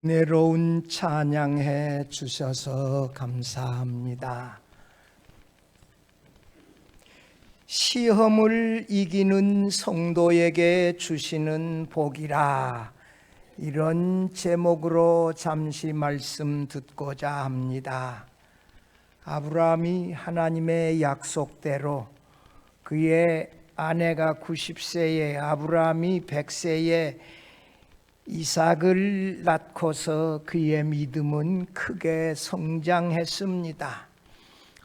은혜로운 찬양해 주셔서 감사합니다. 시험을 이기는 성도에게 주시는 복이라, 이런 제목으로 잠시 말씀 듣고자 합니다. 아브라함이 하나님의 약속대로 그의 아내가 90세에 아브라함이 100세에 이삭을 낳고서 그의 믿음은 크게 성장했습니다.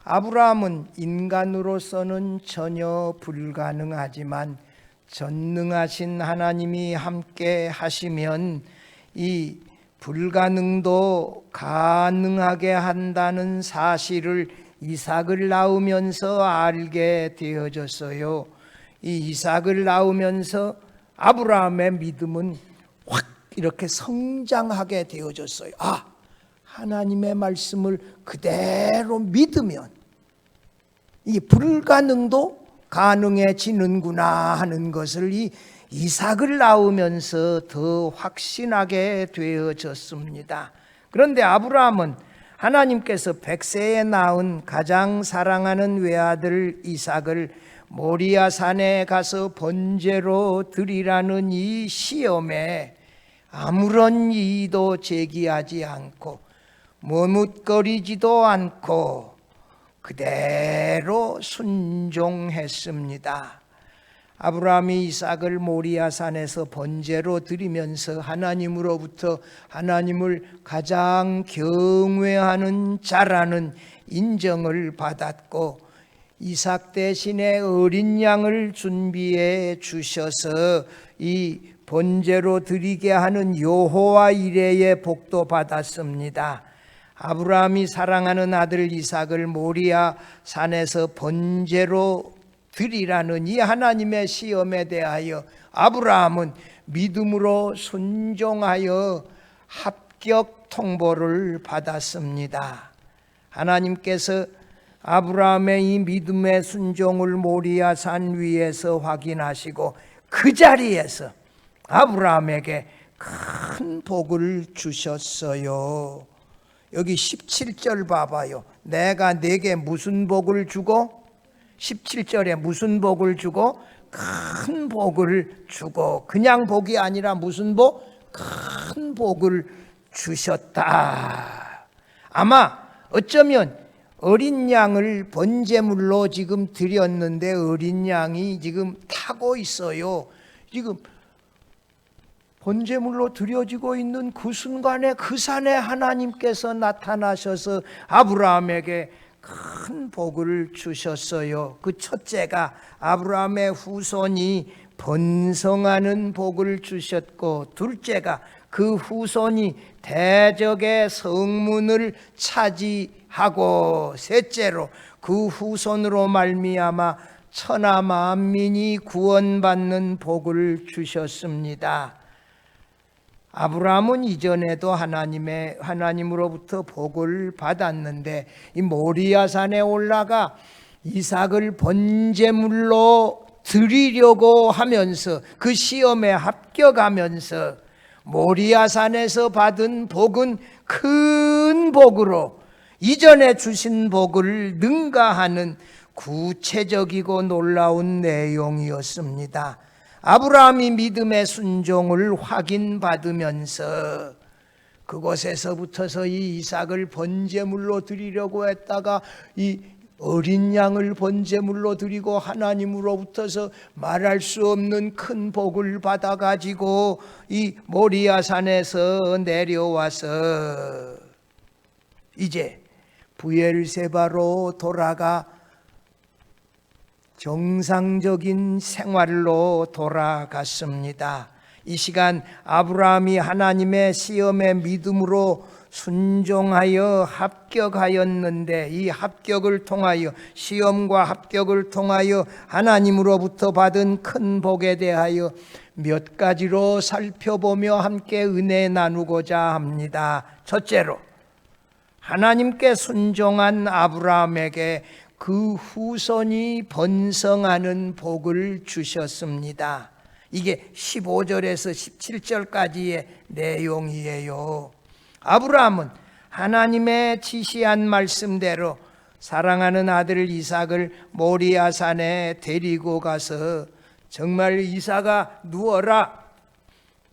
아브라함은 인간으로서는 전혀 불가능하지만 전능하신 하나님이 함께 하시면 이 불가능도 가능하게 한다는 사실을 이삭을 낳으면서 알게 되어졌어요. 이 이삭을 낳으면서 아브라함의 믿음은 확 이렇게 성장하게 되어졌어요. 하나님의 말씀을 그대로 믿으면 이 불가능도 가능해지는구나 하는 것을 이 이삭을 낳으면서 더 확신하게 되어졌습니다. 그런데 아브라함은 하나님께서 100세에 낳은 가장 사랑하는 외아들 이삭을 모리아 산에 가서 번제로 드리라는 이 시험에 아무런 이의도 제기하지 않고 머뭇거리지도 않고 그대로 순종했습니다. 아브라함이 이삭을 모리아 산에서 번제로 드리면서 하나님으로부터 하나님을 가장 경외하는 자라는 인정을 받았고, 이삭 대신에 어린 양을 준비해 주셔서 이 번제로 드리게 하는 여호와 이레의 복도 받았습니다. 아브라함이 사랑하는 아들 이삭을 모리아 산에서 번제로 드리라는 이 하나님의 시험에 대하여 아브라함은 믿음으로 순종하여 합격 통보를 받았습니다. 하나님께서 아브라함의 이 믿음의 순종을 모리아 산 위에서 확인하시고 그 자리에서 아브라함에게 큰 복을 주셨어요. 여기 17절 봐봐요. 내가 네게 무슨 복을 주고, 17절에 무슨 복을 주고, 큰 복을 주고, 그냥 복이 아니라 무슨 복? 큰 복을 주셨다. 아마 어쩌면 어린 양을 번제물로 지금 드렸는데 어린 양이 지금 타고 있어요. 지금 번제물로 드려지고 있는 그 순간에 그 산에 하나님께서 나타나셔서 아브라함에게 큰 복을 주셨어요. 그 첫째가 아브라함의 후손이 번성하는 복을 주셨고, 둘째가 그 후손이 대적의 성문을 차지하고, 셋째로 그 후손으로 말미암아 천하 만민이 구원받는 복을 주셨습니다. 아브라함은 이전에도 하나님으로부터 복을 받았는데 이 모리아 산에 올라가 이삭을 번제물로 드리려고 하면서 그 시험에 합격하면서 모리아 산에서 받은 복은 큰 복으로 이전에 주신 복을 능가하는 구체적이고 놀라운 내용이었습니다. 아브라함이 믿음의 순종을 확인받으면서 그곳에서부터서 이 이삭을 번제물로 드리려고 했다가 이 어린 양을 번제물로 드리고 하나님으로부터서 말할 수 없는 큰 복을 받아가지고 이 모리아 산에서 내려와서 이제 브엘세바로 돌아가 정상적인 생활로 돌아갔습니다. 이 시간 아브라함이 하나님의 시험에 믿음으로 순종하여 합격하였는데, 이 합격을 통하여, 시험과 합격을 통하여 하나님으로부터 받은 큰 복에 대하여 몇 가지로 살펴보며 함께 은혜 나누고자 합니다. 첫째로, 하나님께 순종한 아브라함에게 그 후손이 번성하는 복을 주셨습니다. 이게 15절에서 17절까지의 내용이에요. 아브라함은 하나님의 지시한 말씀대로 사랑하는 아들 이삭을 모리아산에 데리고 가서 정말 이삭아 누워라,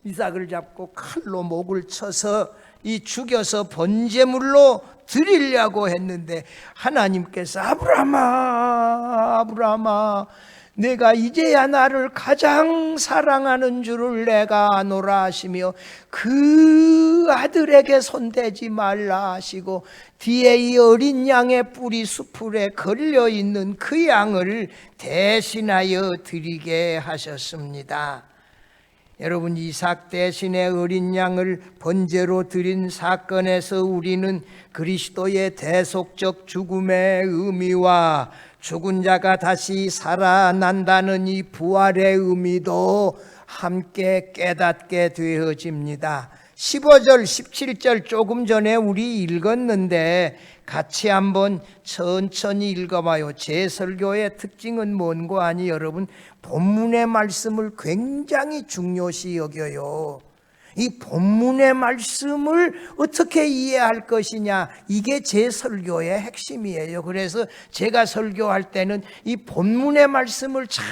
이삭을 잡고 칼로 목을 쳐서 이 죽여서 번제물로 드리려고 했는데 하나님께서 아브라함아, 아브라함아, 내가 이제야 나를 가장 사랑하는 줄을 내가 아노라 하시며 그 아들에게 손대지 말라 하시고 뒤에 이 어린 양의 뿔이 수풀에 걸려있는 그 양을 대신하여 드리게 하셨습니다. 여러분, 이삭 대신에 어린 양을 번제로 드린 사건에서 우리는 그리스도의 대속적 죽음의 의미와 죽은 자가 다시 살아난다는 이 부활의 의미도 함께 깨닫게 되어집니다. 15절, 17절 조금 전에 우리 읽었는데 같이 한번 천천히 읽어봐요. 제 설교의 특징은 뭔고 하니 여러분, 본문의 말씀을 굉장히 중요시 여겨요. 이 본문의 말씀을 어떻게 이해할 것이냐, 이게 제 설교의 핵심이에요. 그래서 제가 설교할 때는 이 본문의 말씀을 잘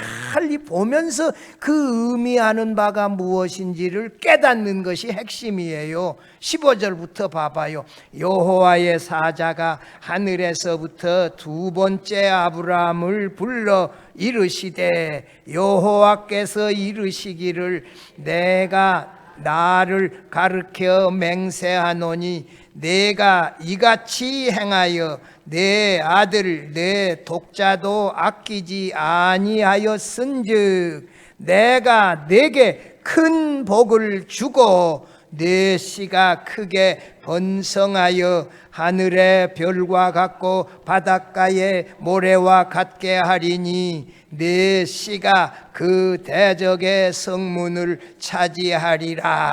보면서 그 의미하는 바가 무엇인지를 깨닫는 것이 핵심이에요. 15절부터 봐봐요. 여호와의 사자가 하늘에서부터 두 번째 아브라함을 불러 이르시되 여호와께서 이르시기를 내가 나를 가르켜 맹세하노니 내가 이같이 행하여 내 아들 내 독자도 아끼지 아니하였은즉 내가 네게 큰 복을 주고 내 씨가 크게 번성하여 하늘의 별과 같고 바닷가의 모래와 같게 하리니 내 씨가 그 대적의 성문을 차지하리라.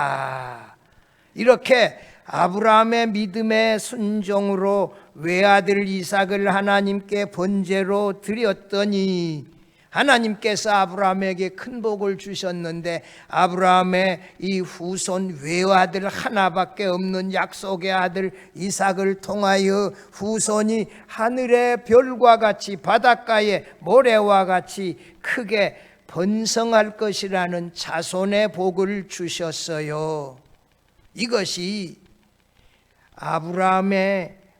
이렇게 아브라함의 믿음의 순종으로 외아들 이삭을 하나님께 번제로 드렸더니 하나님께서 아브라함에게 큰 복을 주셨는데 아브라함의 이 후손 외아들 하나밖에 없는 약속의 아들 이삭을 통하여 후손이 하늘의 별과 같이 바닷가의 모래와 같이 크게 번성할 것이라는 자손의 복을 주셨어요. 이것이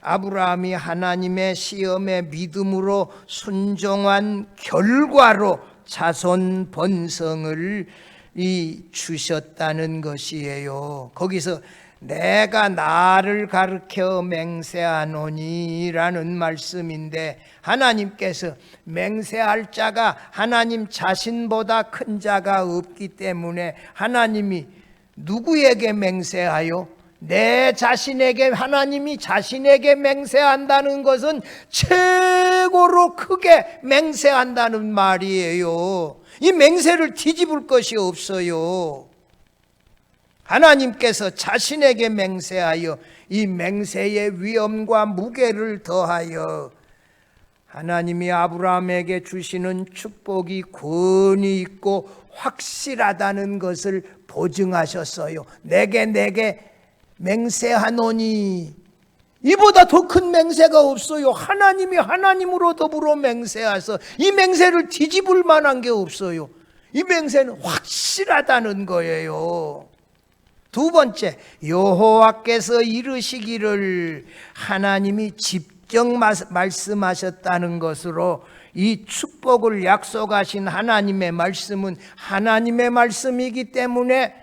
아브라함이 하나님의 시험에 믿음으로 순종한 결과로 자손 번성을 주셨다는 것이에요. 거기서 내가 나를 가르쳐 맹세하노니 라는 말씀인데 하나님께서 맹세할 자가 하나님 자신보다 큰 자가 없기 때문에 하나님이 누구에게 맹세하여? 내 자신에게, 하나님이 자신에게 맹세한다는 것은 최고로 크게 맹세한다는 말이에요. 이 맹세를 뒤집을 것이 없어요. 하나님께서 자신에게 맹세하여 이 맹세의 위엄과 무게를 더하여 하나님이 아브라함에게 주시는 축복이 권위 있고 확실하다는 것을 보증하셨어요. 내게 맹세하노니, 이보다 더 큰 맹세가 없어요. 하나님이 하나님으로 더불어 맹세하셔서 이 맹세를 뒤집을 만한 게 없어요. 이 맹세는 확실하다는 거예요. 두 번째, 여호와께서 이르시기를, 하나님이 직접 말씀하셨다는 것으로 이 축복을 약속하신 하나님의 말씀은 하나님의 말씀이기 때문에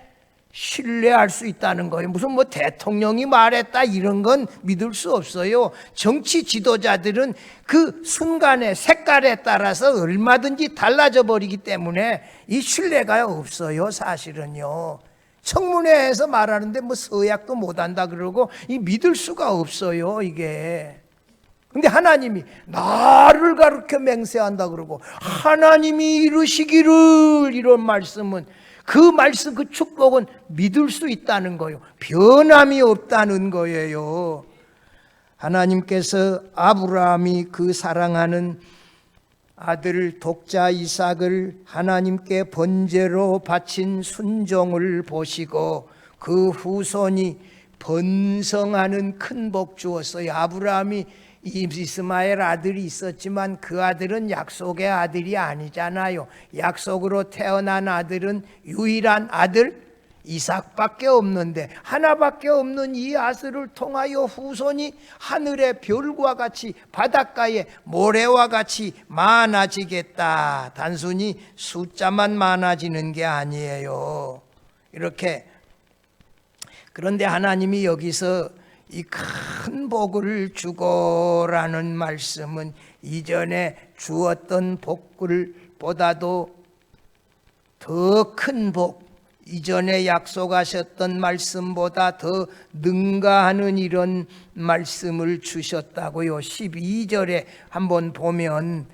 신뢰할 수 있다는 거예요. 무슨 대통령이 말했다 이런 건 믿을 수 없어요. 정치 지도자들은 그 순간의 색깔에 따라서 얼마든지 달라져 버리기 때문에 이 신뢰가 없어요. 사실은요. 청문회에서 말하는데 서약도 못한다 그러고 이 믿을 수가 없어요. 이게. 근데 하나님이 나를 가르쳐 맹세한다 그러고 하나님이 이루시기를, 이런 말씀은 그 말씀, 그 축복은 믿을 수 있다는 거예요. 변함이 없다는 거예요. 하나님께서 아브라함이 그 사랑하는 아들 독자 이삭을 하나님께 번제로 바친 순종을 보시고 그 후손이 번성하는 큰 복 주었어요. 아브라함이 이스마엘 아들이 있었지만 그 아들은 약속의 아들이 아니잖아요. 약속으로 태어난 아들은 유일한 아들 이삭밖에 없는데, 하나밖에 없는 이 아들을 통하여 후손이 하늘의 별과 같이 바닷가의 모래와 같이 많아지겠다. 단순히 숫자만 많아지는 게 아니에요. 이렇게. 그런데 하나님이 여기서 이 큰 복을 주고라는 말씀은 이전에 주었던 복을보다도 더 큰 복, 이전에 약속하셨던 말씀보다 더 능가하는 이런 말씀을 주셨다고요. 12절에 한번 보면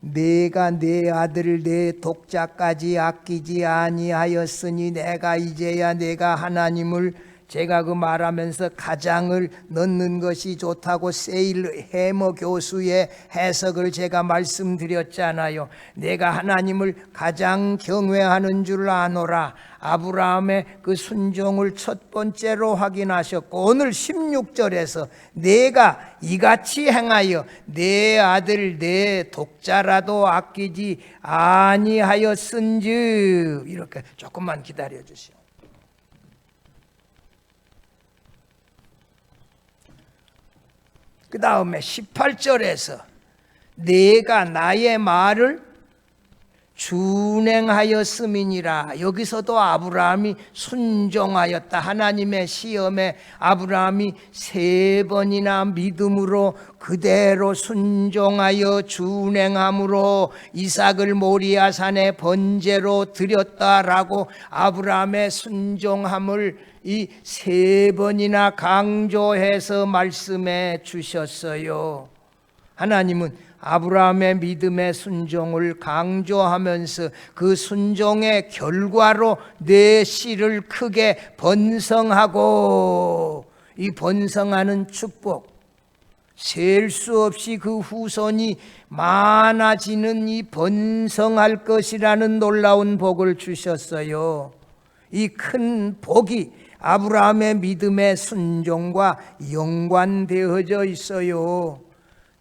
내가 내 아들을 내 독자까지 아끼지 아니하였으니 내가 이제야 내가 하나님을, 제가 그 말하면서 가장을 넣는 것이 좋다고 세일 해머 교수의 해석을 제가 말씀드렸잖아요. 내가 하나님을 가장 경외하는 줄 아노라. 아브라함의 그 순종을 첫 번째로 확인하셨고, 오늘 16절에서 내가 이같이 행하여 내 아들 내 독자라도 아끼지 아니하였은즉, 이렇게 조금만 기다려 주시오. 그 다음에 18절에서 내가 나의 말을 준행하였음이니라. 여기서도 아브라함이 순종하였다. 하나님의 시험에 아브라함이 3번이나 믿음으로 그대로 순종하여 준행함으로 이삭을 모리아산의 번제로 드렸다라고 아브라함의 순종함을 이 3번이나 강조해서 말씀해 주셨어요. 하나님은 아브라함의 믿음의 순종을 강조하면서 그 순종의 결과로 내 씨를 크게 번성하고, 이 번성하는 축복, 셀 수 없이 그 후손이 많아지는 이 번성할 것이라는 놀라운 복을 주셨어요. 이 큰 복이 아브라함의 믿음의 순종과 연관되어져 있어요.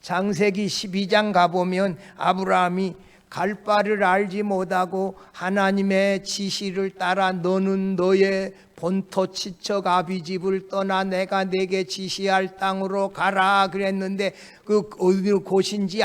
창세기 12장 가보면 아브라함이 갈 바를 알지 못하고 하나님의 지시를 따라 너는 너의 본토 친척 아비집을 떠나 내가 내게 지시할 땅으로 가라 그랬는데, 그 어느 곳인지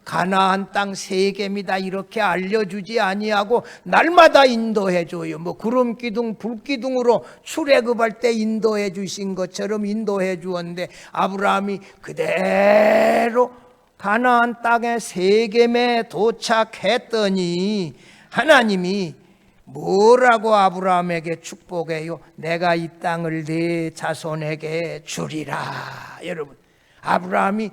가나안 땅 세겜이다 이렇게 알려주지 아니하고 날마다 인도해 줘요. 뭐 구름기둥 불기둥으로 출애굽할 때 인도해 주신 것처럼 인도해 주었는데, 아브라함이 그대로 가나안 땅의 세겜에 도착했더니 하나님이 뭐라고 아브라함에게 축복해요? 내가 이 땅을 네 자손에게 주리라. 여러분, 아브라함이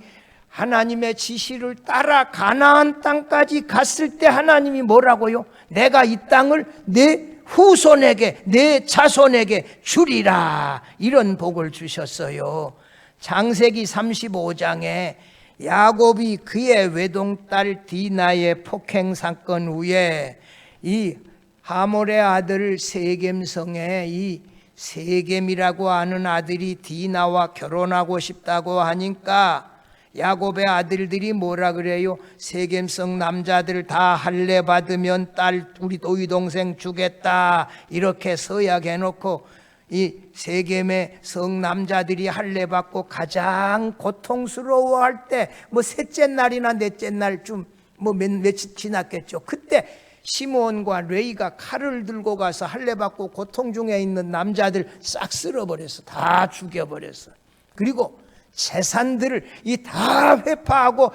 하나님의 지시를 따라 가나안 땅까지 갔을 때 하나님이 뭐라고요? 내가 이 땅을 내 후손에게, 내 자손에게 주리라. 이런 복을 주셨어요. 창세기 35장에 야곱이 그의 외동딸 디나의 폭행 사건 후에 이 하몰의 아들 세겜성에 이 세겜이라고 하는 아들이 디나와 결혼하고 싶다고 하니까 야곱의 아들들이 뭐라 그래요? 세겜성 남자들 다 할례 받으면 딸 우리 도희 동생 주겠다 이렇게 서약해놓고, 이 세겜의 성 남자들이 할례 받고 가장 고통스러워할 때 뭐 셋째 날이나 넷째 날쯤 뭐 며칠 지났겠죠. 그때 시몬과 레이가 칼을 들고 가서 할례 받고 고통 중에 있는 남자들 싹 쓸어버렸어. 다 죽여버렸어. 그리고 재산들을 다 회파하고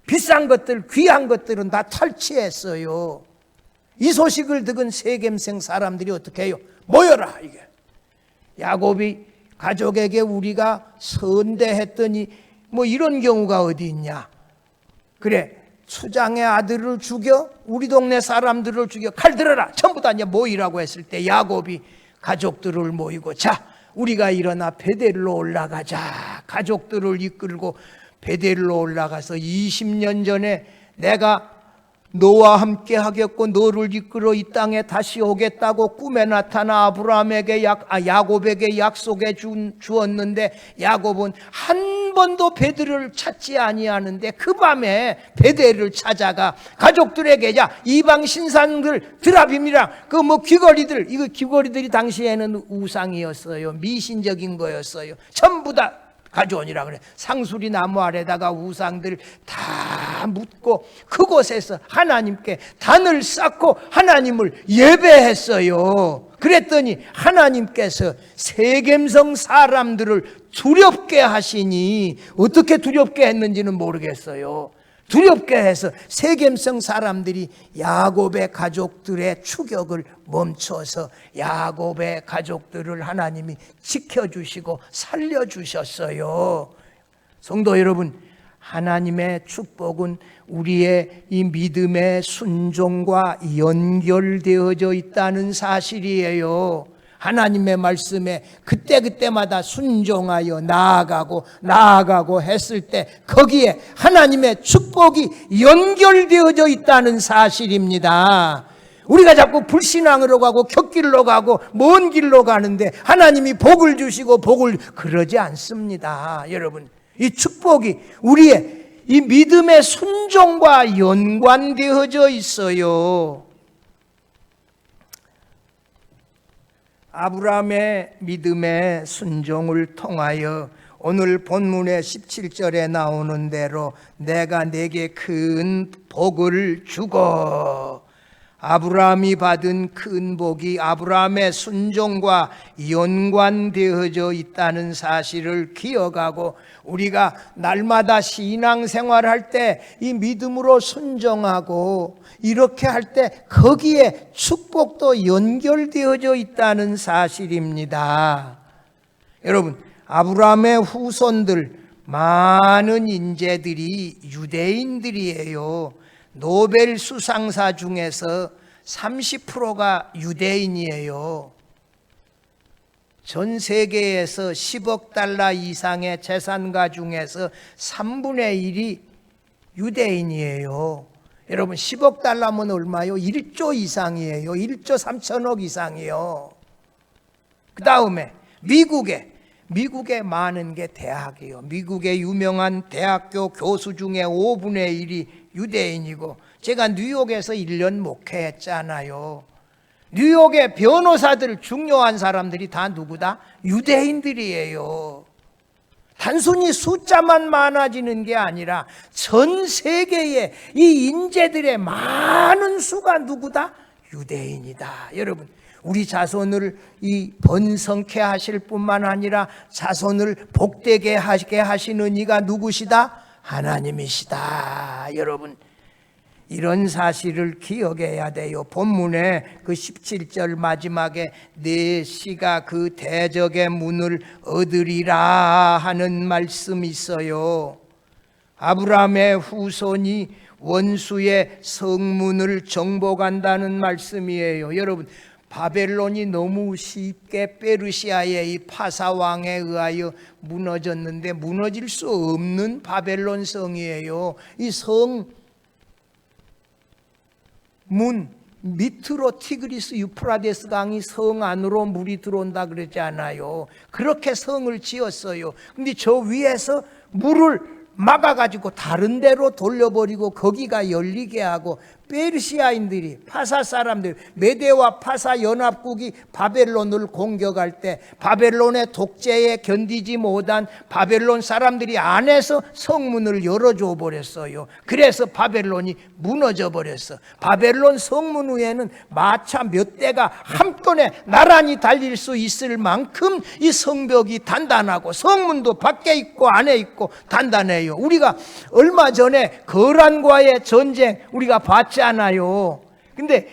비싼 것들, 귀한 것들은 다 탈취했어요. 이 소식을 듣은 세겜생 사람들이 어떻게 해요? 모여라. 이게 야곱이 가족에게 우리가 선대했더니 뭐 이런 경우가 어디 있냐. 그래, 수장의 아들을 죽여, 우리 동네 사람들을 죽여, 칼 들어라, 전부 다 이제 모이라고 했을 때 야곱이 가족들을 모이고, 자 우리가 일어나 베델로 올라가자. 가족들을 이끌고 베델로 올라가서 20년 전에 내가 너와 함께 하겠고 너를 이끌어 이 땅에 다시 오겠다고 꿈에 나타나 아브라함에게 야곱에게 약속해 주었는데 야곱은 한 번도 베델을 찾지 아니하는데 그 밤에 베델을 찾아가 가족들에게 이방 신상들 드라빔이랑 그 귀걸이들, 이거 귀걸이들이 당시에는 우상이었어요. 미신적인 거였어요. 전부 다 가져오니라 그래. 상수리 나무 아래다가 우상들 다 묻고 그곳에서 하나님께 단을 쌓고 하나님을 예배했어요. 그랬더니 하나님께서 세겜성 사람들을 두렵게 하시니, 어떻게 두렵게 했는지는 모르겠어요. 두렵게 해서 세겜성 사람들이 야곱의 가족들의 추격을 멈춰서 야곱의 가족들을 하나님이 지켜주시고 살려주셨어요. 성도 여러분, 하나님의 축복은 우리의 이 믿음의 순종과 연결되어져 있다는 사실이에요. 하나님의 말씀에 그때그때마다 순종하여 나아가고 했을 때 거기에 하나님의 축복이 연결되어져 있다는 사실입니다. 우리가 자꾸 불신앙으로 가고 곁길로 가고 먼 길로 가는데 하나님이 복을 주시고 그러지 않습니다. 여러분, 이 축복이 우리의 이 믿음의 순종과 연관되어져 있어요. 아브라함의 믿음의 순종을 통하여 오늘 본문의 17절에 나오는 대로 내가 네게 큰 복을 주고, 아브라함이 받은 큰 복이 아브라함의 순종과 연관되어져 있다는 사실을 기억하고 우리가 날마다 신앙생활할 때 이 믿음으로 순종하고 이렇게 할 때 거기에 축복도 연결되어져 있다는 사실입니다. 여러분, 아브라함의 후손들 많은 인재들이 유대인들이에요. 노벨 수상사 중에서 30%가 유대인이에요. 전 세계에서 10억 달러 이상의 재산가 중에서 3분의 1이 유대인이에요. 여러분, 10억 달러면 얼마요? 1조 이상이에요. 1조 3천억 이상이요. 그 다음에 미국에 많은 게 대학이에요. 미국의 유명한 대학교 교수 중에 5분의 1이 유대인이고, 제가 뉴욕에서 1년 목회했잖아요. 뉴욕의 변호사들, 중요한 사람들이 다 누구다? 유대인들이에요. 단순히 숫자만 많아지는 게 아니라 전 세계의 이 인재들의 많은 수가 누구다? 유대인이다. 여러분, 우리 자손을 이 번성케 하실 뿐만 아니라 자손을 복되게 하게 하시는 이가 누구시다? 하나님이시다. 여러분, 이런 사실을 기억해야 돼요. 본문에 그 17절 마지막에 네 씨가 그 대적의 문을 얻으리라 하는 말씀이 있어요. 아브라함의 후손이 원수의 성문을 정복한다는 말씀이에요. 여러분, 바벨론이 너무 쉽게 페르시아의 이 파사왕에 의하여 무너졌는데 무너질 수 없는 바벨론 성이에요. 이 성 문 밑으로 티그리스 유프라데스 강이 성 안으로 물이 들어온다 그러지 않아요. 그렇게 성을 지었어요. 근데 저 위에서 물을 막아가지고 다른 데로 돌려버리고 거기가 열리게 하고, 페르시아인들이, 파사 사람들, 메데와 파사 연합국이 바벨론을 공격할 때 바벨론의 독재에 견디지 못한 바벨론 사람들이 안에서 성문을 열어줘 버렸어요. 그래서 바벨론이 무너져 버렸어. 바벨론 성문 위에는 마차 몇 대가 한꺼번에 나란히 달릴 수 있을 만큼 이 성벽이 단단하고 성문도 밖에 있고 안에 있고 단단해요. 우리가 얼마 전에 거란과의 전쟁 우리가 봤지 않아요. 근데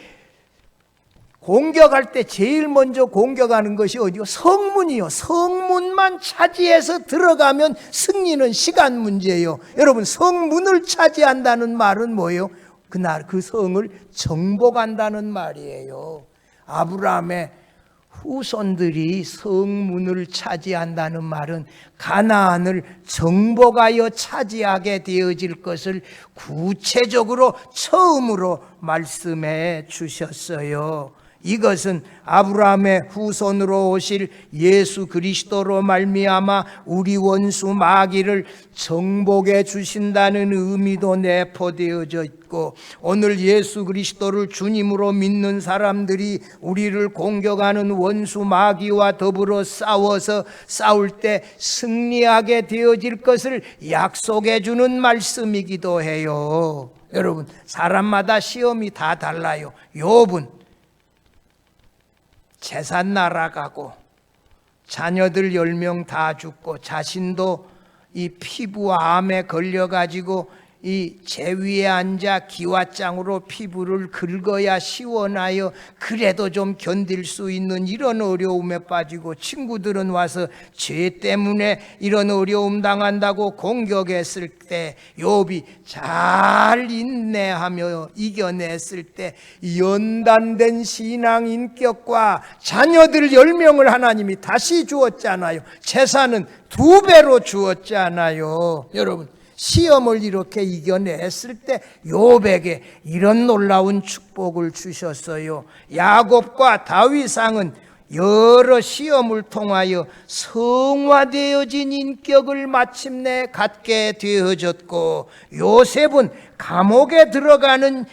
공격할 때 제일 먼저 공격하는 것이 어디요? 성문이요. 성문만 차지해서 들어가면 승리는 시간 문제예요. 여러분, 성문을 차지한다는 말은 뭐예요? 그 성을 정복한다는 말이에요. 아브라함의 후손들이 성문을 차지한다는 말은 가나안을 정복하여 차지하게 되어질 것을 구체적으로 처음으로 말씀해 주셨어요. 이것은 아브라함의 후손으로 오실 예수 그리스도로 말미암아 우리 원수 마귀를 정복해 주신다는 의미도 내포되어져 있고, 오늘 예수 그리스도를 주님으로 믿는 사람들이 우리를 공격하는 원수 마귀와 더불어 싸워서 싸울 때 승리하게 되어질 것을 약속해 주는 말씀이기도 해요. 여러분, 사람마다 시험이 다 달라요. 욥은 재산 날아가고 자녀들 10명 다 죽고 자신도 이 피부암에 걸려가지고 이 제위에 앉아 기와장으로 피부를 긁어야 시원하여 그래도 좀 견딜 수 있는 이런 어려움에 빠지고, 친구들은 와서 죄 때문에 이런 어려움 당한다고 공격했을 때 욥이 잘 인내하며 이겨냈을 때 연단된 신앙 인격과 자녀들 10명을 하나님이 다시 주었잖아요. 재산은 2배로 주었잖아요. 여러분, 시험을 이렇게 이겨냈을 때 욥에게 이런 놀라운 축복을 주셨어요. 야곱과 다윗왕은 여러 시험을 통하여 성화되어진 인격을 마침내 갖게 되어졌고, 요셉은 감옥에 들어가는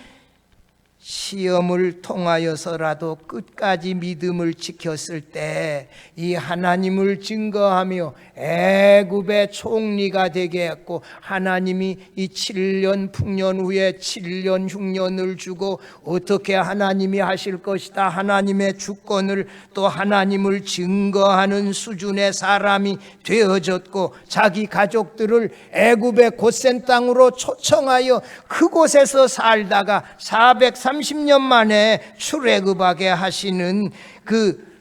시험을 통하여서라도 끝까지 믿음을 지켰을 때 이 하나님을 증거하며 애굽의 총리가 되게 했고, 하나님이 이 7년 풍년 후에 7년 흉년을 주고 어떻게 하나님이 하실 것이다, 하나님의 주권을 또 하나님을 증거하는 수준의 사람이 되어졌고, 자기 가족들을 애굽의 고센 땅으로 초청하여 그곳에서 살다가 430년 만에 출애굽하게 하시는 그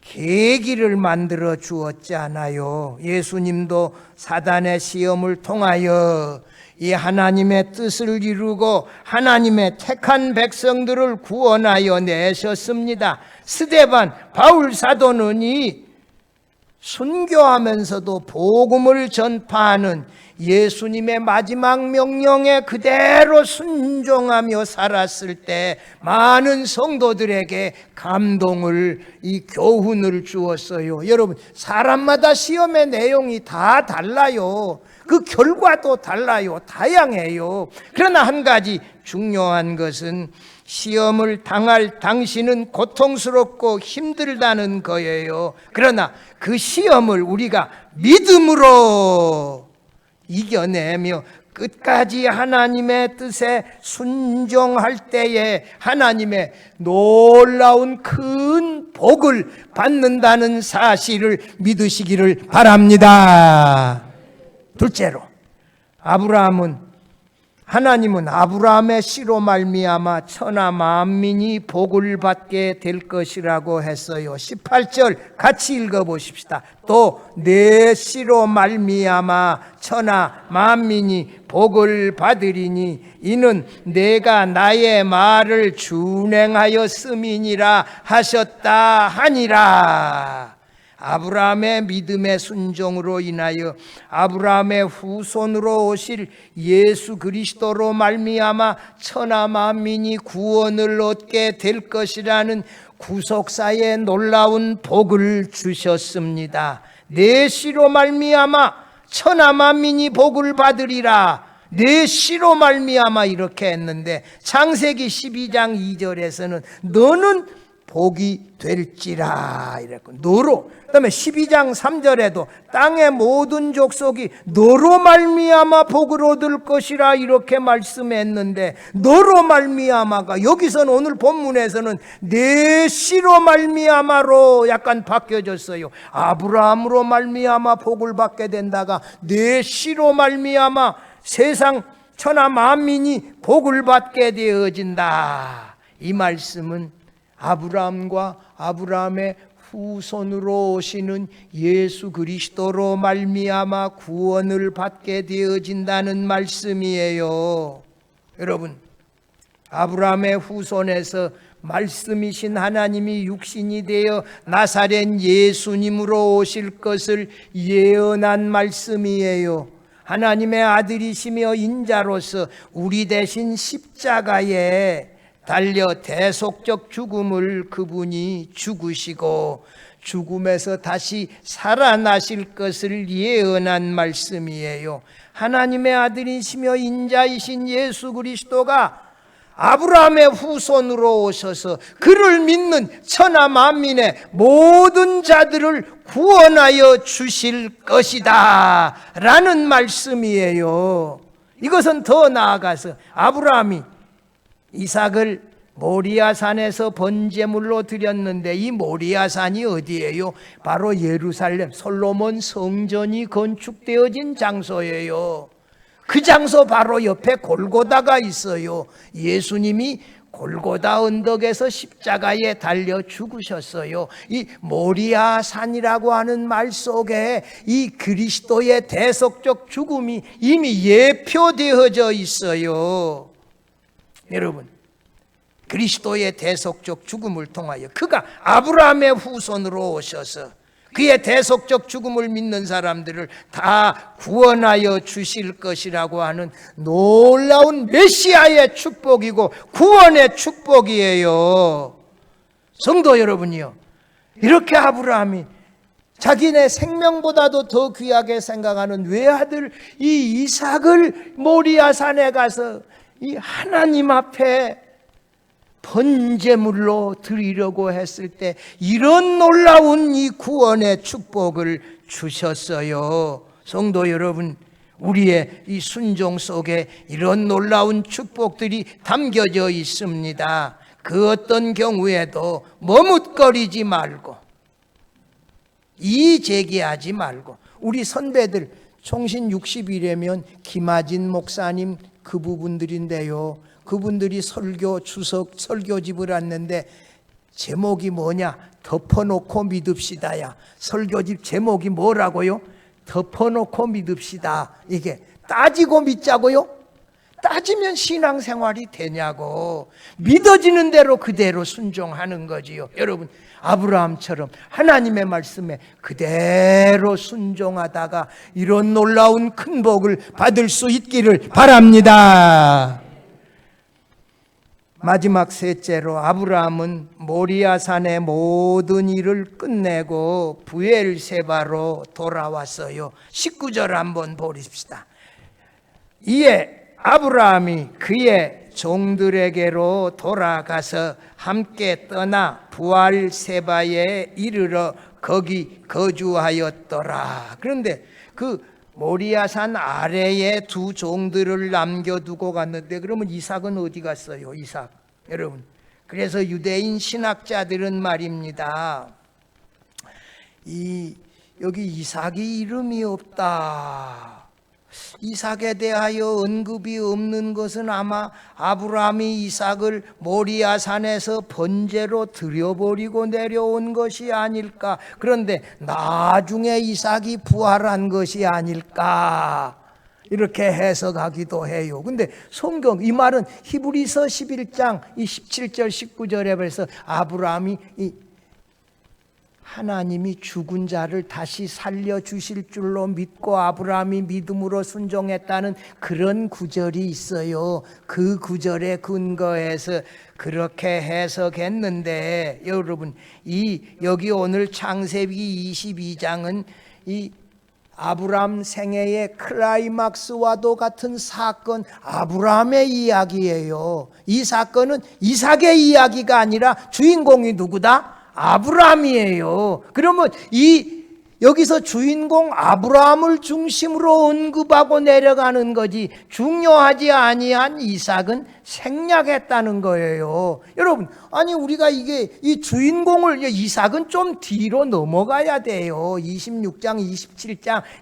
계기를 만들어 주었잖아요. 예수님도 사단의 시험을 통하여 이 하나님의 뜻을 이루고 하나님의 택한 백성들을 구원하여 내셨습니다. 스데반, 바울 사도는 이 순교하면서도 복음을 전파하는 예수님의 마지막 명령에 그대로 순종하며 살았을 때 많은 성도들에게 감동을, 이 교훈을 주었어요. 여러분, 사람마다 시험의 내용이 다 달라요. 그 결과도 달라요. 다양해요. 그러나 한 가지 중요한 것은 시험을 당할 당신은 고통스럽고 힘들다는 거예요. 그러나 그 시험을 우리가 믿음으로 이겨내며 끝까지 하나님의 뜻에 순종할 때에 하나님의 놀라운 큰 복을 받는다는 사실을 믿으시기를 바랍니다. 둘째로, 하나님은 아브라함의 씨로 말미암아 천하 만민이 복을 받게 될 것이라고 했어요. 18절 같이 읽어보십시다. 또 내 씨로 말미암아 천하 만민이 복을 받으리니 이는 내가 나의 말을 준행하였음이니라 하셨다 하니라. 아브라함의 믿음의 순종으로 인하여 아브라함의 후손으로 오실 예수 그리스도로 말미암아 천하 만민이 구원을 얻게 될 것이라는 구속사의 놀라운 복을 주셨습니다. 내 씨로 말미암아 천하 만민이 복을 받으리라. 내 씨로 말미암아 이렇게 했는데, 창세기 12장 2절에서는 너는 복이 될지라 이랬고, 너로. 그다음에 12장 3절에도 땅의 모든 족속이 너로 말미암아 복을 얻을 것이라 이렇게 말씀했는데, 너로 말미암아가 여기서는 오늘 본문에서는 내 씨로 말미암아로 약간 바뀌어졌어요. 아브라함으로 말미암아 복을 받게 된다가 내 씨로 말미암아 세상 천하 만민이 복을 받게 되어진다. 이 말씀은 아브라함과 아브라함의 후손으로 오시는 예수 그리스도로 말미암아 구원을 받게 되어진다는 말씀이에요. 여러분, 아브라함의 후손에서 말씀이신 하나님이 육신이 되어 나사렛 예수님으로 오실 것을 예언한 말씀이에요. 하나님의 아들이시며 인자로서 우리 대신 십자가에 달려 대속적 죽음을 그분이 죽으시고 죽음에서 다시 살아나실 것을 예언한 말씀이에요. 하나님의 아들이시며 인자이신 예수 그리스도가 아브라함의 후손으로 오셔서 그를 믿는 천하 만민의 모든 자들을 구원하여 주실 것이다 라는 말씀이에요. 이것은 더 나아가서 아브라함이 이삭을 모리아산에서 번제물로 드렸는데 이 모리아산이 어디예요? 바로 예루살렘 솔로몬 성전이 건축되어진 장소예요. 그 장소 바로 옆에 골고다가 있어요. 예수님이 골고다 언덕에서 십자가에 달려 죽으셨어요. 이 모리아산이라고 하는 말 속에 이 그리스도의 대속적 죽음이 이미 예표되어져 있어요. 여러분, 그리스도의 대속적 죽음을 통하여 그가 아브라함의 후손으로 오셔서 그의 대속적 죽음을 믿는 사람들을 다 구원하여 주실 것이라고 하는 놀라운 메시아의 축복이고 구원의 축복이에요. 성도 여러분이요, 이렇게 아브라함이 자기네 생명보다도 더 귀하게 생각하는 외아들 이 이삭을 모리아산에 가서 이 하나님 앞에 번제물로 드리려고 했을 때 이런 놀라운 이 구원의 축복을 주셨어요. 성도 여러분, 우리의 이 순종 속에 이런 놀라운 축복들이 담겨져 있습니다. 그 어떤 경우에도 머뭇거리지 말고 이의 제기하지 말고, 우리 선배들 총신 60일이면 김하진 목사님 그 부분들인데요, 그분들이 주석 설교집을 왔는데 제목이 뭐냐? 덮어놓고 믿읍시다야. 설교집 제목이 뭐라고요? 덮어놓고 믿읍시다. 이게 따지고 믿자고요? 따지면 신앙생활이 되냐고. 믿어지는 대로 그대로 순종하는 거지요. 여러분, 아브라함처럼 하나님의 말씀에 그대로 순종하다가 이런 놀라운 큰 복을 받을 수 있기를 바랍니다. 마지막 셋째로, 아브라함은 모리아산의 모든 일을 끝내고 부엘세바로 돌아왔어요. 19절 한번 보십시다. 이에 아브라함이 그의 종들에게로 돌아가서 함께 떠나 부엘세바에 이르러 거기 거주하였더라. 그런데 그 모리아산 아래에 두 종들을 남겨두고 갔는데, 그러면 이삭은 어디 갔어요? 이삭. 여러분, 그래서 유대인 신학자들은 말입니다, 여기 이삭이 이름이 없다, 이삭에 대하여 언급이 없는 것은 아마 아브라함이 이삭을 모리아산에서 번제로 드려버리고 내려온 것이 아닐까. 그런데 나중에 이삭이 부활한 것이 아닐까, 이렇게 해석하기도 해요. 근데 성경 이 말은 히브리서 11장 이 17절 19절에 그래서 아브라함이 하나님이 죽은 자를 다시 살려주실 줄로 믿고 아브라함이 믿음으로 순종했다는 그런 구절이 있어요. 그 구절에 근거해서 그렇게 해석했는데, 여러분, 여기 오늘 창세기 22장은 이 아브라함 생애의 클라이막스와도 같은 사건, 아브라함의 이야기예요. 이 사건은 이삭의 이야기가 아니라 주인공이 누구다? 아브라함이에요. 그러면 여기서 주인공 아브라함을 중심으로 언급하고 내려가는 거지, 중요하지 아니한 이삭은 생략했다는 거예요. 여러분, 아니 우리가 이 주인공을, 이삭은 좀 뒤로 넘어가야 돼요. 26장,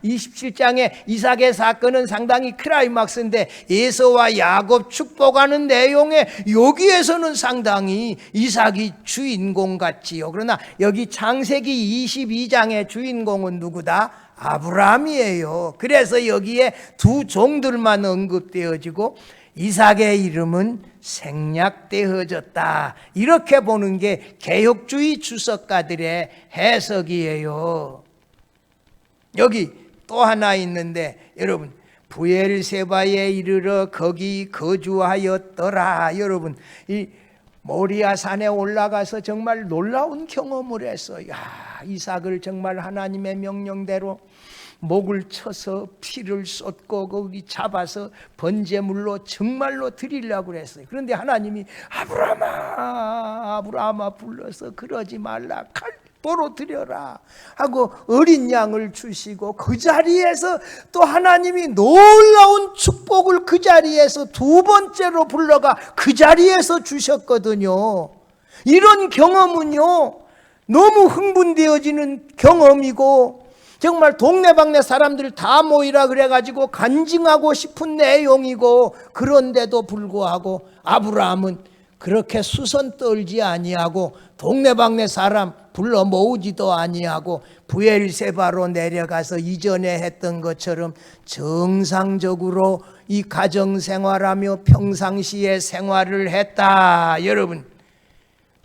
27장의 이삭의 사건은 상당히 클라이막스인데 에서와 야곱 축복하는 내용에 여기에서는 상당히 이삭이 주인공 같지요. 그러나 여기 창세기 22장의 주인공은 누구다? 아브라함이에요. 그래서 여기에 두 종들만 언급되어지고 이삭의 이름은 생략되어졌다. 이렇게 보는 게 개혁주의 주석가들의 해석이에요. 여기 또 하나 있는데 여러분, 부엘세바에 이르러 거기 거주하였더라. 여러분, 이 모리아 산에 올라가서 정말 놀라운 경험을 했어요. 이삭을 정말 하나님의 명령대로 목을 쳐서 피를 쏟고 거기 잡아서 번제물로 정말로 드리려고 그랬어요. 그런데 하나님이 아브라함아 불러서 그러지 말라, 칼도로 드려라 하고 어린 양을 주시고, 그 자리에서 또 하나님이 놀라운 축복을 그 자리에서 두 번째로 불러가 그 자리에서 주셨거든요. 이런 경험은요, 너무 흥분되어지는 경험이고 정말 동네방네 사람들 다 모이라 그래가지고 간증하고 싶은 내용이고, 그런데도 불구하고 아브라함은 그렇게 수선 떨지 아니하고 동네방네 사람 불러 모으지도 아니하고 부엘세바로 내려가서 이전에 했던 것처럼 정상적으로 이 가정생활하며 평상시에 생활을 했다. 여러분,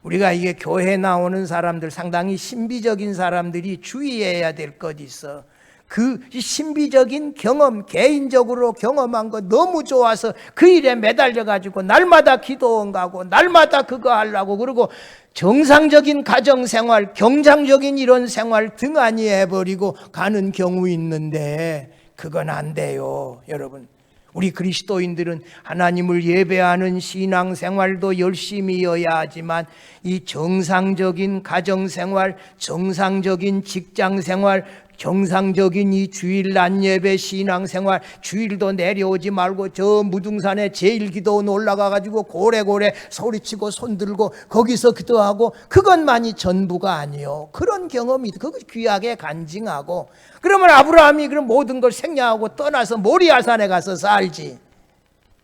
우리가 이게 교회 나오는 사람들, 상당히 신비적인 사람들이 주의해야 될 것 있어. 그 신비적인 경험, 개인적으로 경험한 거 너무 좋아서 그 일에 매달려 가지고 날마다 기도원 가고 날마다 그거 하려고 그러고 정상적인 가정생활, 경장적인 이런 생활 등한히 해버리고 가는 경우 있는데, 그건 안 돼요. 여러분, 우리 그리스도인들은 하나님을 예배하는 신앙생활도 열심히 해야 하지만 이 정상적인 가정생활, 정상적인 직장생활, 정상적인 이 주일 낮 예배 신앙생활, 주일도 내려오지 말고 저 무등산에 제일기도원 올라가가지고 고래고래 소리치고 손들고 거기서 기도하고, 그것만이 전부가 아니요. 그런 경험이 그거 귀하게 간증하고, 그러면 아브라함이 그럼 모든 걸 생략하고 떠나서 모리아산에 가서 살지.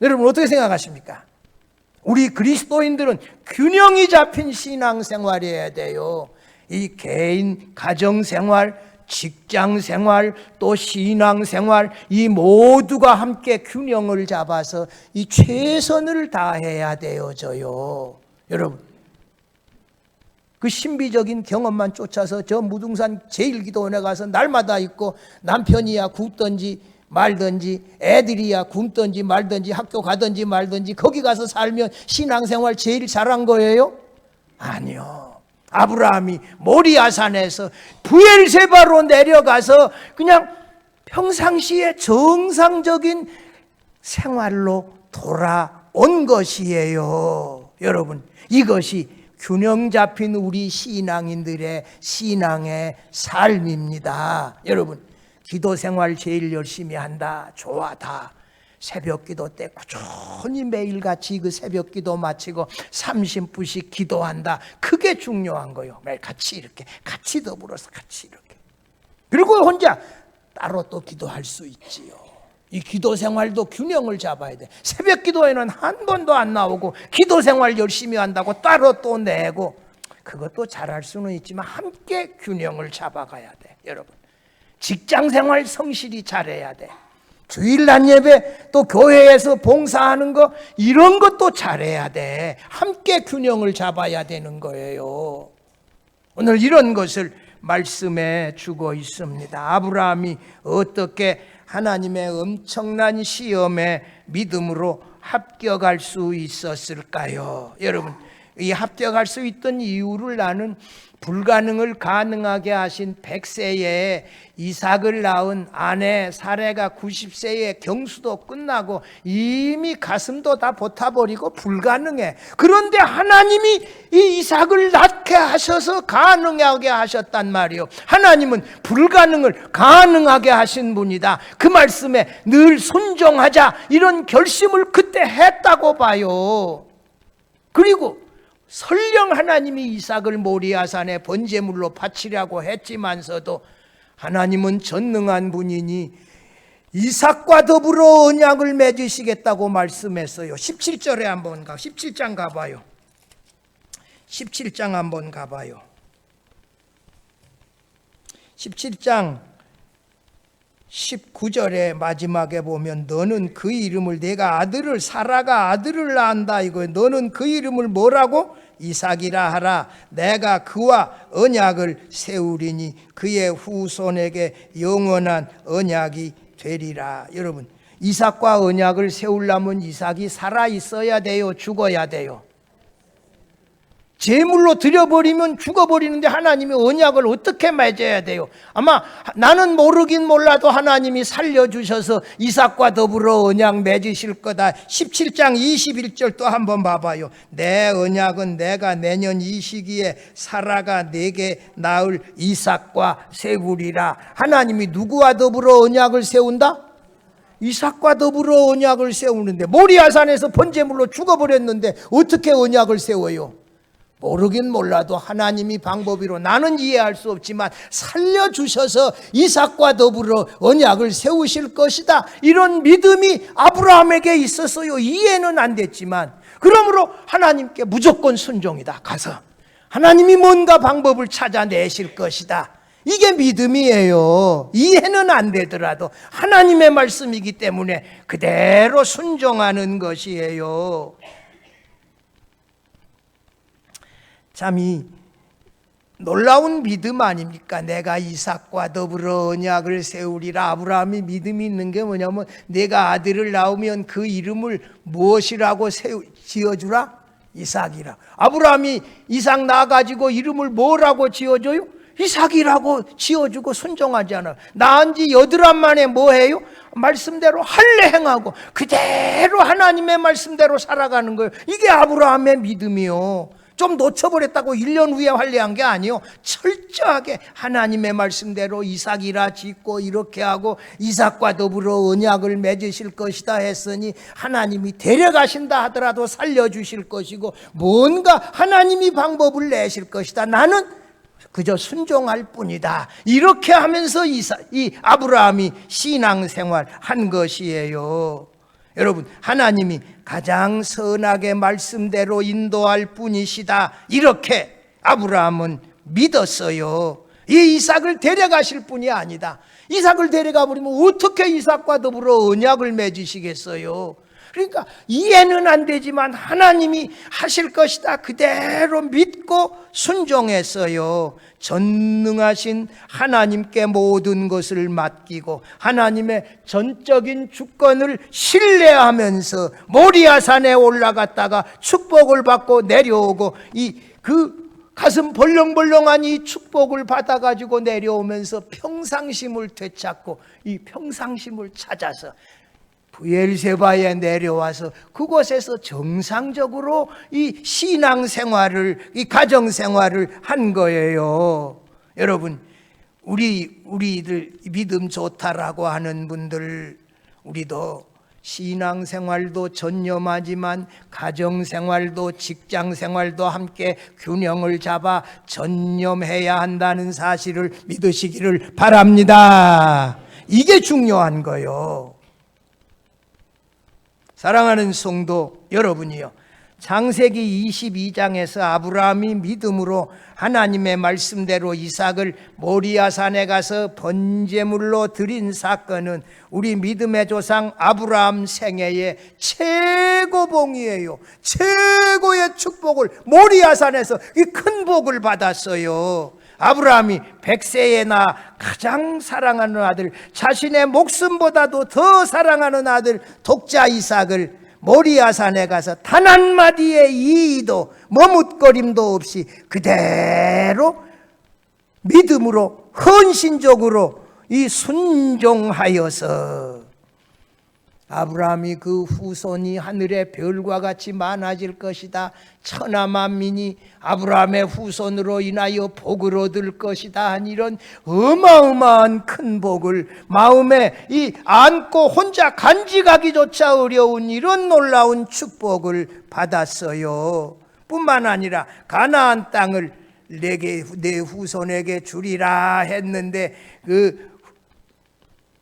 여러분 어떻게 생각하십니까? 우리 그리스도인들은 균형이 잡힌 신앙생활이어야 돼요. 이 개인 가정생활, 직장생활, 또 신앙생활, 이 모두가 함께 균형을 잡아서 이 최선을 다해야 되어져요. 여러분, 그 신비적인 경험만 쫓아서 저 무등산 제일기도원에 가서 날마다 있고 남편이야 굶든지 말든지 애들이야 굶든지 말든지 학교 가든지 말든지 거기 가서 살면 신앙생활 제일 잘한 거예요? 아니요. 아브라함이 모리아산에서 부엘세바로 내려가서 그냥 평상시에 정상적인 생활로 돌아온 것이에요. 여러분, 이것이 균형 잡힌 우리 신앙인들의 신앙의 삶입니다. 여러분, 기도 생활 제일 열심히 한다, 좋아, 다 새벽 기도 때 꾸준히 매일같이 그 새벽 기도 마치고 30분씩 기도한다, 그게 중요한 거예요. 매일 같이 이렇게 같이 더불어서 같이 이렇게, 그리고 혼자 따로 또 기도할 수 있지요. 이 기도 생활도 균형을 잡아야 돼. 새벽 기도에는 한 번도 안 나오고 기도 생활 열심히 한다고 따로 또 내고, 그것도 잘할 수는 있지만 함께 균형을 잡아가야 돼. 여러분, 직장 생활 성실히 잘해야 돼. 주일 낮 예배 또 교회에서 봉사하는 거, 이런 것도 잘해야 돼. 함께 균형을 잡아야 되는 거예요. 오늘 이런 것을 말씀해 주고 있습니다. 아브라함이 어떻게 하나님의 엄청난 시험에 믿음으로 합격할 수 있었을까요? 여러분, 이 합격할 수 있던 이유를 나는 불가능을 가능하게 하신 100세에 이삭을 낳은 아내 사레가 90세에 경수도 끝나고 이미 가슴도 다 버타버리고 불가능해. 그런데 하나님이 이 이삭을 낳게 하셔서 가능하게 하셨단 말이요. 하나님은 불가능을 가능하게 하신 분이다. 그 말씀에 늘 순종하자, 이런 결심을 그때 했다고 봐요. 그리고 설령 하나님이 이삭을 모리아산에 번제물로 바치려고 했지만서도 하나님은 전능한 분이니 이삭과 더불어 언약을 맺으시겠다고 말씀했어요. 17절에 한번 17장 가봐요. 17장 한번 가봐요. 17장 19절의 마지막에 보면 너는 그 이름을 내가 아들을 사라가 아들을 낳는다 이거 너는 그 이름을 뭐라고? 이삭이라 하라. 내가 그와 언약을 세우리니 그의 후손에게 영원한 언약이 되리라. 여러분 이삭과 언약을 세우려면 이삭이 살아 있어야 돼요? 죽어야 돼요? 제물로 드려버리면 죽어버리는데 하나님이 언약을 어떻게 맺어야 돼요? 아마 나는 모르긴 몰라도 하나님이 살려주셔서 이삭과 더불어 언약 맺으실 거다. 17장 21절 또 한번 봐봐요. 내 언약은 내가 내년 이 시기에 사라가 내게 낳을 이삭과 세우리라. 하나님이 누구와 더불어 언약을 세운다? 이삭과 더불어 언약을 세우는데 모리아산에서 번제물로 죽어버렸는데 어떻게 언약을 세워요? 모르긴 몰라도 하나님이 방법으로 나는 이해할 수 없지만 살려주셔서 이삭과 더불어 언약을 세우실 것이다. 이런 믿음이 아브라함에게 있었어요. 이해는 안 됐지만 그러므로 하나님께 무조건 순종이다. 가서 하나님이 뭔가 방법을 찾아내실 것이다. 이게 믿음이에요. 이해는 안 되더라도 하나님의 말씀이기 때문에 그대로 순종하는 것이에요. 참 이 놀라운 믿음 아닙니까? 내가 이삭과 더불어 언약을 세우리라. 아브라함이 믿음이 있는 게 뭐냐면 내가 아들을 낳으면 그 이름을 무엇이라고 지어주라? 이삭이라. 아브라함이 이삭 낳아가지고 이름을 뭐라고 지어줘요? 이삭이라고 지어주고 순종하지 않아요. 낳은 지 8알 만에 뭐해요? 말씀대로 할례 행하고 그대로 하나님의 말씀대로 살아가는 거예요. 이게 아브라함의 믿음이요. 좀 놓쳐버렸다고 1년 후에 할례한 게 아니요. 철저하게 하나님의 말씀대로 이삭이라 짓고 이렇게 하고 이삭과 더불어 언약을 맺으실 것이다 했으니 하나님이 데려가신다 하더라도 살려주실 것이고 뭔가 하나님이 방법을 내실 것이다. 나는 그저 순종할 뿐이다. 이렇게 하면서 이 아브라함이 신앙생활 한 것이에요. 여러분 하나님이 가장 선하게 말씀대로 인도할 뿐이시다. 이렇게 아브라함은 믿었어요. 이 이삭을 데려가실 뿐이 아니다. 이삭을 데려가 버리면 어떻게 이삭과 더불어 언약을 맺으시겠어요? 그러니까 이해는 안 되지만 하나님이 하실 것이다 그대로 믿고 순종했어요. 전능하신 하나님께 모든 것을 맡기고 하나님의 전적인 주권을 신뢰하면서 모리아산에 올라갔다가 축복을 받고 내려오고 그 가슴 벌렁벌렁한 이 축복을 받아가지고 내려오면서 평상심을 되찾고 이 평상심을 찾아서 부엘세바에 내려와서 그곳에서 정상적으로 이 신앙생활을 이 가정생활을 한 거예요. 여러분 우리들 믿음 좋다라고 하는 분들 우리도 신앙생활도 전념하지만 가정생활도 직장생활도 함께 균형을 잡아 전념해야 한다는 사실을 믿으시기를 바랍니다. 이게 중요한 거예요. 사랑하는 성도 여러분이요, 창세기 22장에서 아브라함이 믿음으로 하나님의 말씀대로 이삭을 모리아산에 가서 번제물로 드린 사건은 우리 믿음의 조상 아브라함 생애의 최고봉이에요. 최고의 축복을 모리아산에서 이 큰 복을 받았어요. 아브라함이 100세에 나 가장 사랑하는 아들, 자신의 목숨보다도 더 사랑하는 아들 독자 이삭을 모리아산에 가서 단 한마디의 이의도 머뭇거림도 없이 그대로 믿음으로 헌신적으로 이 순종하여서 아브라함이 그 후손이 하늘의 별과 같이 많아질 것이다. 천하만민이 아브라함의 후손으로 인하여 복을 얻을 것이다. 한 이런 어마어마한 큰 복을 마음에 이 안고 혼자 간직하기조차 어려운 이런 놀라운 축복을 받았어요. 뿐만 아니라 가나안 땅을 내 후손에게 주리라 했는데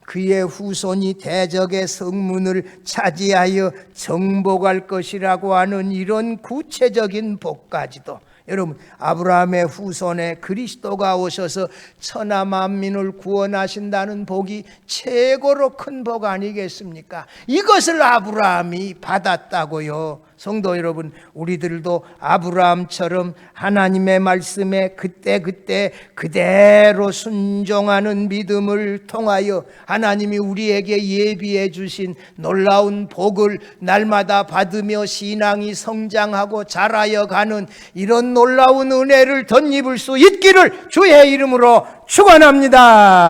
그의 후손이 대적의 성문을 차지하여 정복할 것이라고 하는 이런 구체적인 복까지도 여러분, 아브라함의 후손에 그리스도가 오셔서 천하 만민을 구원하신다는 복이 최고로 큰 복 아니겠습니까? 이것을 아브라함이 받았다고요. 성도 여러분, 우리들도 아브라함처럼 하나님의 말씀에 그때그때 그대로 순종하는 믿음을 통하여 하나님이 우리에게 예비해 주신 놀라운 복을 날마다 받으며 신앙이 성장하고 자라여 가는 이런 놀라운 은혜를 덧입을 수 있기를 주의 이름으로 축원합니다.